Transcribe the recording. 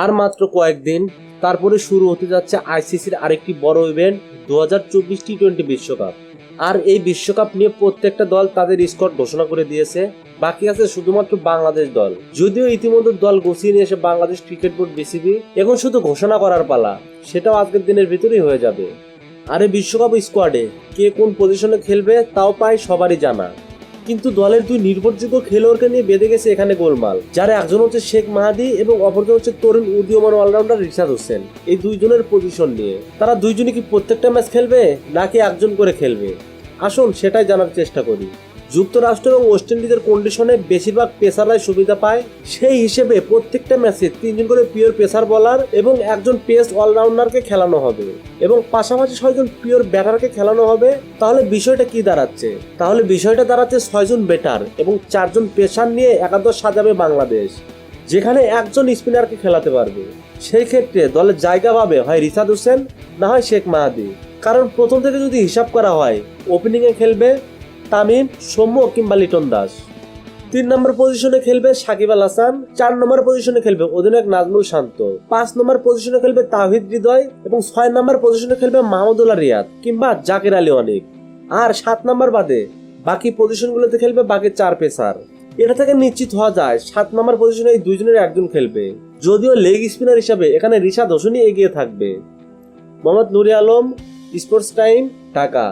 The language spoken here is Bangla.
আর মাত্র কয়েকদিন তারপরে শুরু হতে যাচ্ছে আইসিসির আরেকটি বড় ইভেন্ট 2024 টি-20 বিশ্বকাপ। আর এই বিশ্বকাপ নিয়ে প্রত্যেকটা দল তাদের স্কোয়াড ঘোষণা করে দিয়েছে। বাকি আছে শুধুমাত্র বাংলাদেশ দল। যদিও ইতিমধ্যে দল গুছিয়ে নিয়ে এসে বাংলাদেশ ক্রিকেট বোর্ড বিসিবি, এখন শুধু ঘোষণা করার পালা, সেটাও আজকের দিনের ভিতরেই হয়ে যাবে। আর এই বিশ্বকাপ স্কোয়াডে কে কোন পজিশনে খেলবে তাও প্রায় সবারই জানা। কিন্তু দলের দুই নির্ভরযোগ্য খেলোয়াড়কে নিয়ে বেঁধে গেছে এখানে গোলমাল, যার একজন হচ্ছে শেখ মাহাদি এবং অপরজন হচ্ছে তরুণ উদীয়মান অলরাউন্ডার রিশাদ হোসেন। এই দুইজনের পজিশন নিয়ে তারা দুইজনে কি প্রত্যেকটা ম্যাচ খেলবে নাকি একজন করে খেলবে, আসুন সেটাই জানার চেষ্টা করি। যুক্তরাষ্ট্র এবং ওয়েস্ট ইন্ডিজের কন্ডিশনে বেশিরভাগ পেসাররাই সুবিধা পায়, সেই হিসেবে প্রত্যেকটা ম্যাচে 3 জন করে পিওর পেসার বোলার এবং একজন পেস অলরাউন্ডারকে খেলানো হবে এবং পাশাপাশি 6 জন পিওর ব্যাটারকে খেলানো হবে। তাহলে বিষয়টা কি দাঁড়াচ্ছে? তাহলে বিষয়টা দাঁড়াচ্ছে 6 জন ব্যাটার এবং 4 জন পেসার নিয়ে একাদশ সাজাবে বাংলাদেশ, যেখানে একজন স্পিনারকে খেলাতে পারবে। সেই ক্ষেত্রে দলের জায়গা পাবে হয় রিশাদ হোসেন না হয় শেখ মাহাদি। কারণ প্রথম থেকে যদি হিসাব করা হয়, ওপেনিংয়ে খেলবে তামিম, সৌম্য কিংবা লিটন দাস। 3 নম্বর পজিশনে খেলবে সাকিব আল হাসান। 4 নম্বর পজিশনে খেলবে অধিনায়ক নাজমুল শান্ত। 5 নম্বর পজিশনে খেলবে তাওহিদ হৃদয় এবং 6 নম্বর পজিশনে খেলবে মাহমুদুল্লাহ রিয়াদ কিংবা জাকির আলী অনিক। আর 7 নম্বর বাদে বাকি পজিশনগুলোতে খেলবে বাকি 4 পেসার। এটা থেকে নিশ্চিত হওয়া যায় 7 নম্বর পজিশনে এই দুইজনের একজন খেলবে। যদিও লেগ স্পিনার হিসাবে এখানে রিশাদ হোসেনই এগিয়ে থাকবে। মোহাম্মদ নুরি আলম, স্পোর্টস টাইম, ঢাকা।